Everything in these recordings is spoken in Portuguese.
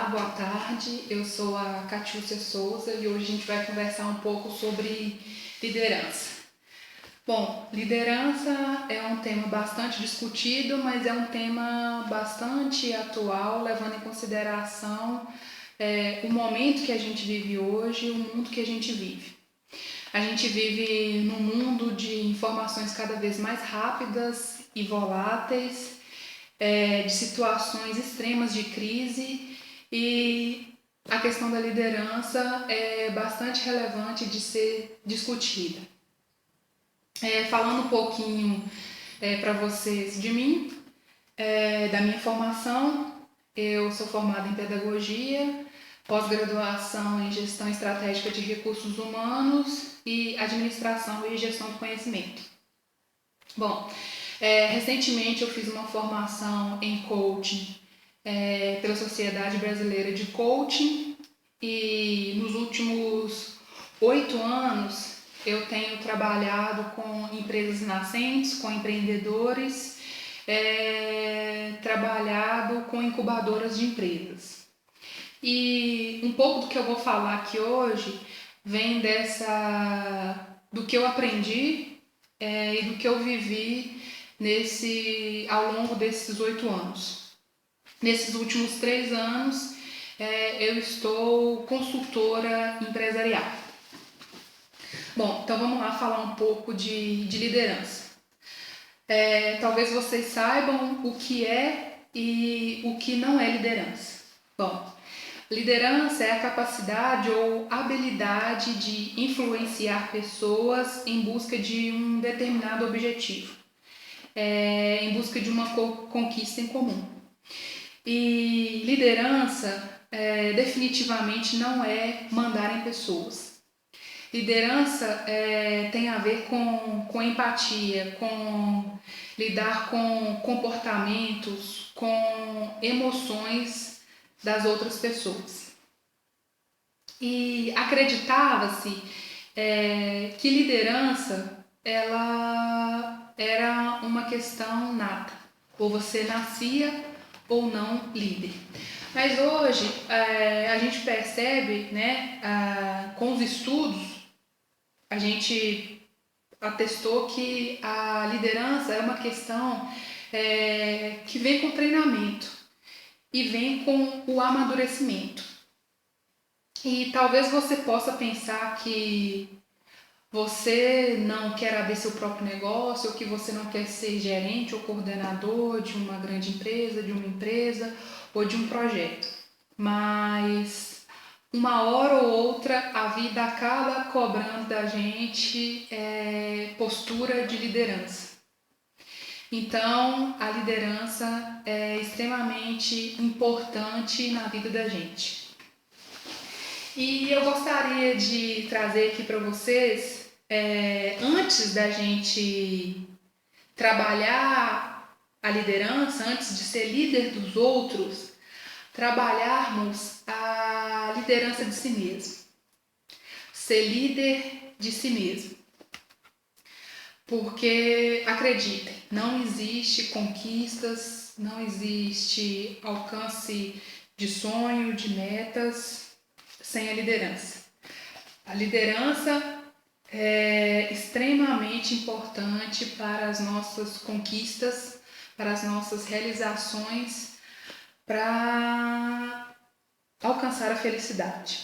Olá, boa tarde. Eu sou a Catiúcia Souza e hoje a gente vai conversar um pouco sobre liderança. Bom, liderança é um tema bastante discutido, mas é um tema bastante atual, levando em consideração o momento que a gente vive hoje, o mundo que a gente vive. A gente vive num mundo de informações cada vez mais rápidas e voláteis, de situações extremas de crise, e a questão da liderança é bastante relevante de ser discutida. Falando um pouquinho para vocês de mim, da minha formação, eu sou formada em pedagogia, pós-graduação em gestão estratégica de recursos humanos e administração e gestão do conhecimento. Bom, recentemente eu fiz uma formação em coaching pela Sociedade Brasileira de Coaching, e nos últimos 8 anos eu tenho trabalhado com empresas nascentes, com empreendedores, trabalhado com incubadoras de empresas. E um pouco do que eu vou falar aqui hoje vem do que eu aprendi e do que eu vivi ao longo desses 8 anos. Nesses últimos 3 anos, eu estou consultora empresarial. Bom, então vamos lá falar um pouco de liderança. Talvez vocês saibam o que é e o que não é liderança. Bom, liderança é a capacidade ou habilidade de influenciar pessoas em busca de um determinado objetivo, em busca de uma conquista em comum. E liderança definitivamente não é mandar em pessoas. Liderança tem a ver com empatia, com lidar com comportamentos, com emoções das outras pessoas. E acreditava-se que liderança ela era uma questão nata, ou você nascia ou não líder. Mas hoje a gente percebe, com os estudos, a gente atestou que a liderança é uma questão que vem com treinamento e vem com o amadurecimento. E talvez você possa pensar que você não quer abrir seu próprio negócio, ou que você não quer ser gerente ou coordenador de uma grande empresa, de uma empresa ou de um projeto. Mas uma hora ou outra a vida acaba cobrando da gente postura de liderança. Então a liderança é extremamente importante na vida da gente. E eu gostaria de trazer aqui para vocês, antes da gente trabalhar a liderança, antes de ser líder dos outros, trabalharmos a liderança de si mesmo. Ser líder de si mesmo. Porque, acreditem, não existe conquistas, não existe alcance de sonho, de metas, sem a liderança. A liderança é extremamente importante para as nossas conquistas, para as nossas realizações, para alcançar a felicidade.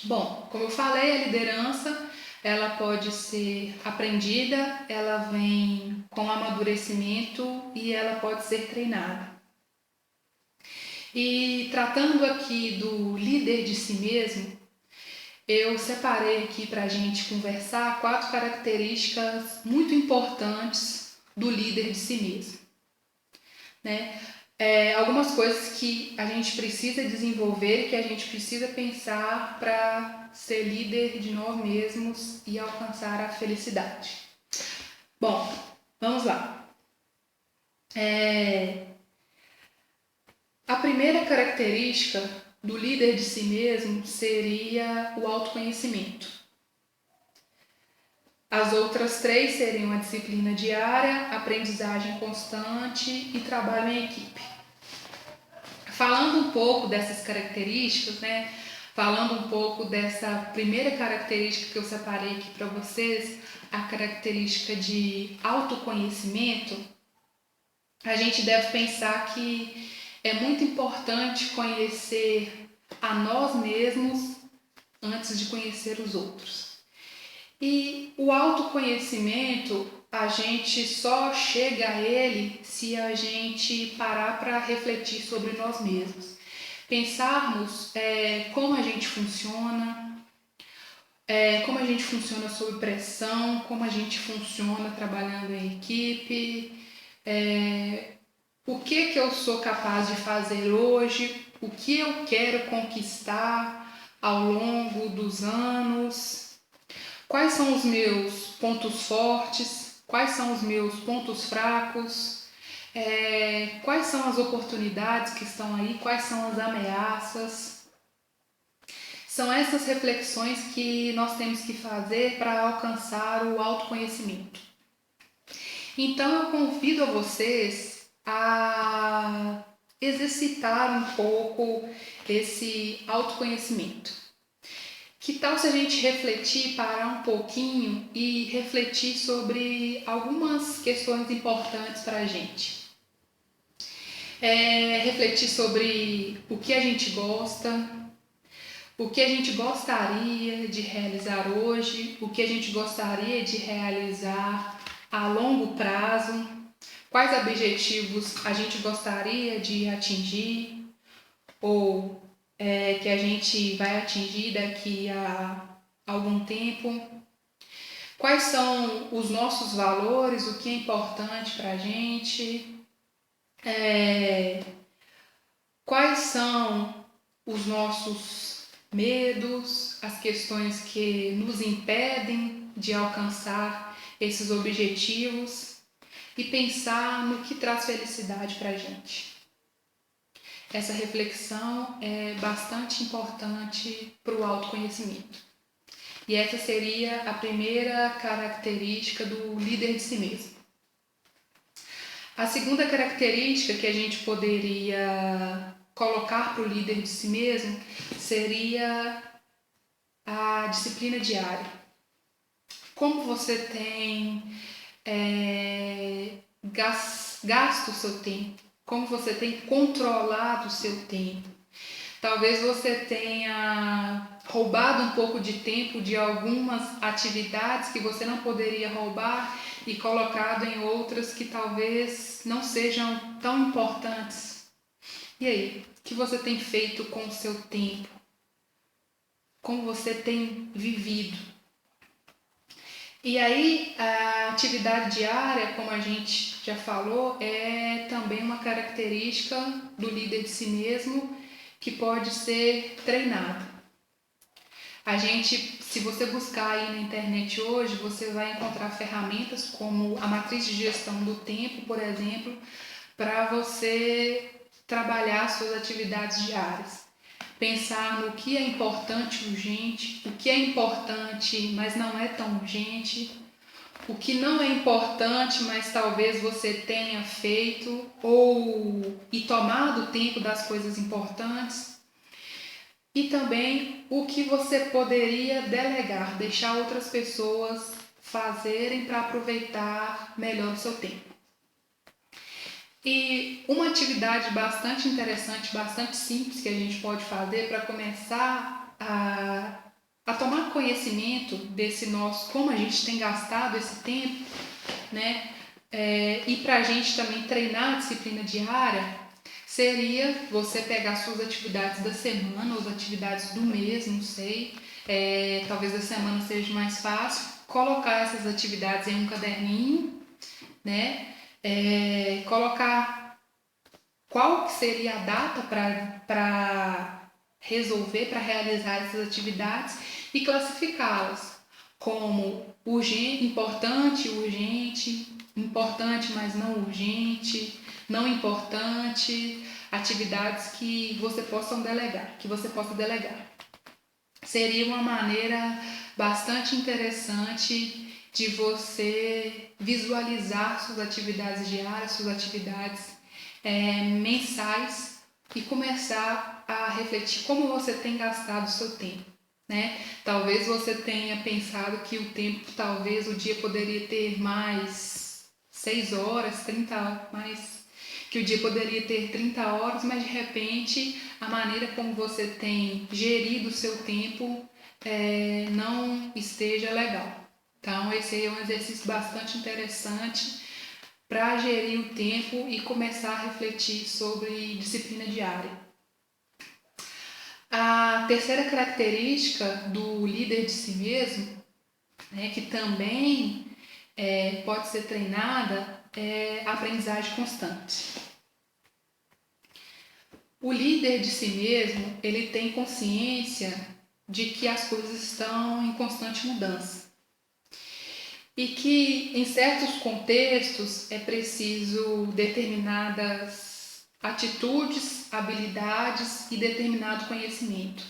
Bom, como eu falei, a liderança ela pode ser aprendida, ela vem com amadurecimento e ela pode ser treinada. E tratando aqui do líder de si mesmo, eu separei aqui para a gente conversar 4 características muito importantes do líder de si mesmo. Algumas coisas que a gente precisa desenvolver, que a gente precisa pensar para ser líder de nós mesmos e alcançar a felicidade. Bom, vamos lá. A primeira característica do líder de si mesmo seria o autoconhecimento. As outras 3 seriam a disciplina diária, aprendizagem constante e trabalho em equipe. Falando um pouco dessas características, né? Falando um pouco dessa primeira característica que eu separei aqui para vocês, a característica de autoconhecimento, a gente deve pensar que é muito importante conhecer a nós mesmos antes de conhecer os outros. E o autoconhecimento, a gente só chega a ele se a gente parar para refletir sobre nós mesmos. Pensarmos como a gente funciona, como a gente funciona sob pressão, como a gente funciona trabalhando em equipe, o que eu sou capaz de fazer hoje, o que eu quero conquistar ao longo dos anos, quais são os meus pontos fortes, quais são os meus pontos fracos, quais são as oportunidades que estão aí, quais são as ameaças. São essas reflexões que nós temos que fazer para alcançar o autoconhecimento. Então eu convido a vocês a exercitar um pouco esse autoconhecimento. Que tal se a gente refletir, parar um pouquinho e refletir sobre algumas questões importantes para a gente? Refletir sobre o que a gente gosta, o que a gente gostaria de realizar hoje, o que a gente gostaria de realizar a longo prazo, quais objetivos a gente gostaria de atingir ou que a gente vai atingir daqui a algum tempo, quais são os nossos valores, o que é importante para a gente, quais são os nossos medos, as questões que nos impedem de alcançar esses objetivos e pensar no que traz felicidade para a gente. Essa reflexão é bastante importante para o autoconhecimento. E essa seria a primeira característica do líder de si mesmo. A segunda característica que a gente poderia colocar para o líder de si mesmo seria a disciplina diária. Como você tem gasto o seu tempo, como você tem controlado o seu tempo. Talvez você tenha roubado um pouco de tempo de algumas atividades que você não poderia roubar e colocado em outras que talvez não sejam tão importantes. E aí, o que você tem feito com o seu tempo? Como você tem vivido? E aí, a atividade diária, como a gente já falou, é também uma característica do líder de si mesmo que pode ser treinada. Se você buscar aí na internet hoje, você vai encontrar ferramentas como a matriz de gestão do tempo, por exemplo, para você trabalhar suas atividades diárias. Pensar no que é importante e urgente, o que é importante, mas não é tão urgente, o que não é importante, mas talvez você tenha feito e tomado o tempo das coisas importantes. E também o que você poderia delegar, deixar outras pessoas fazerem para aproveitar melhor o seu tempo. E uma atividade bastante interessante, bastante simples que a gente pode fazer para começar a tomar conhecimento desse como a gente tem gastado esse tempo, né? E para a gente também treinar a disciplina diária, seria você pegar suas atividades da semana ou as atividades do mês, não sei, talvez da semana seja mais fácil, colocar essas atividades em um caderninho, né? Colocar qual seria a data para resolver, para realizar essas atividades e classificá-las como urgente, importante, urgente, importante, mas não urgente, não importante, atividades que você possa delegar. Seria uma maneira bastante interessante de você visualizar suas atividades diárias, suas atividades mensais, e começar a refletir como você tem gastado o seu tempo, né? Talvez você tenha pensado que o tempo, talvez o dia poderia ter mais 6 horas, 30, mais que o dia poderia ter 30 horas, mas de repente a maneira como você tem gerido o seu tempo não esteja legal. Então, esse aí é um exercício bastante interessante para gerir o tempo e começar a refletir sobre disciplina diária. A terceira característica do líder de si mesmo, né, que também pode ser treinada, é a aprendizagem constante. O líder de si mesmo, ele tem consciência de que as coisas estão em constante mudança e que em certos contextos é preciso determinadas atitudes, habilidades e determinado conhecimento.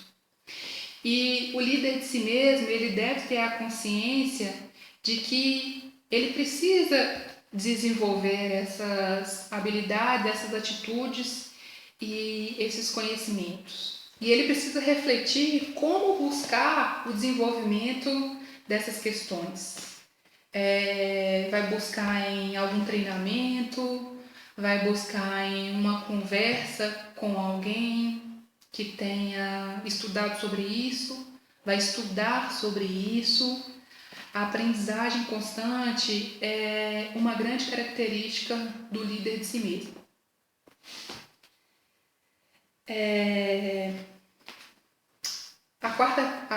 E o líder de si mesmo, ele deve ter a consciência de que ele precisa desenvolver essas habilidades, essas atitudes e esses conhecimentos. E ele precisa refletir como buscar o desenvolvimento dessas questões. Vai buscar em algum treinamento, vai buscar em uma conversa com alguém que tenha estudado sobre isso, vai estudar sobre isso. A aprendizagem constante é uma grande característica do líder de si mesmo. A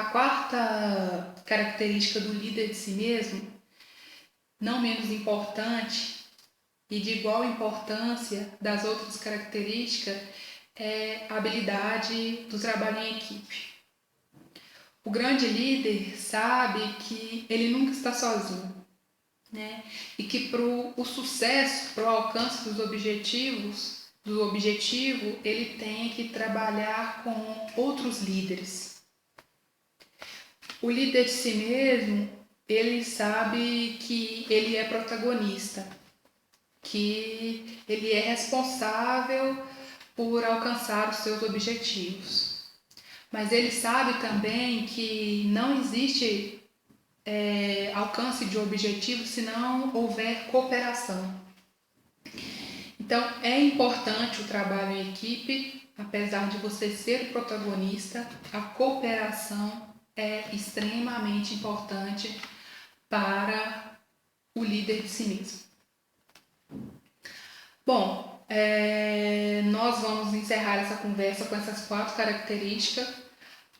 quarta característica do líder de si mesmo, não menos importante e de igual importância das outras características, é a habilidade do trabalho em equipe. O grande líder sabe que ele nunca está sozinho, né? E que para o sucesso, para o alcance dos objetivos, do objetivo, ele tem que trabalhar com outros líderes. O líder de si mesmo, ele sabe que ele é protagonista, que ele é responsável por alcançar os seus objetivos. Mas ele sabe também que não existe alcance de objetivo se não houver cooperação. Então, é importante o trabalho em equipe, apesar de você ser o protagonista, a cooperação é extremamente importante para o líder de si mesmo. Bom, nós vamos encerrar essa conversa com essas 4 características: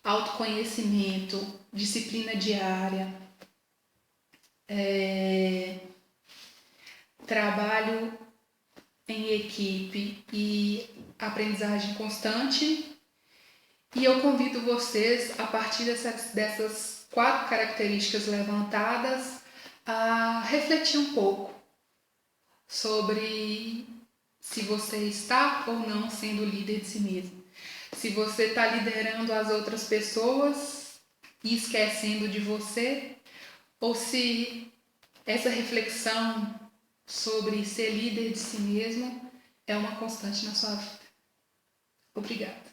autoconhecimento, disciplina diária, trabalho em equipe e aprendizagem constante. E eu convido vocês, a partir dessas 4 características levantadas, a refletir um pouco sobre se você está ou não sendo líder de si mesmo. Se você está liderando as outras pessoas e esquecendo de você, ou se essa reflexão sobre ser líder de si mesmo é uma constante na sua vida. Obrigada.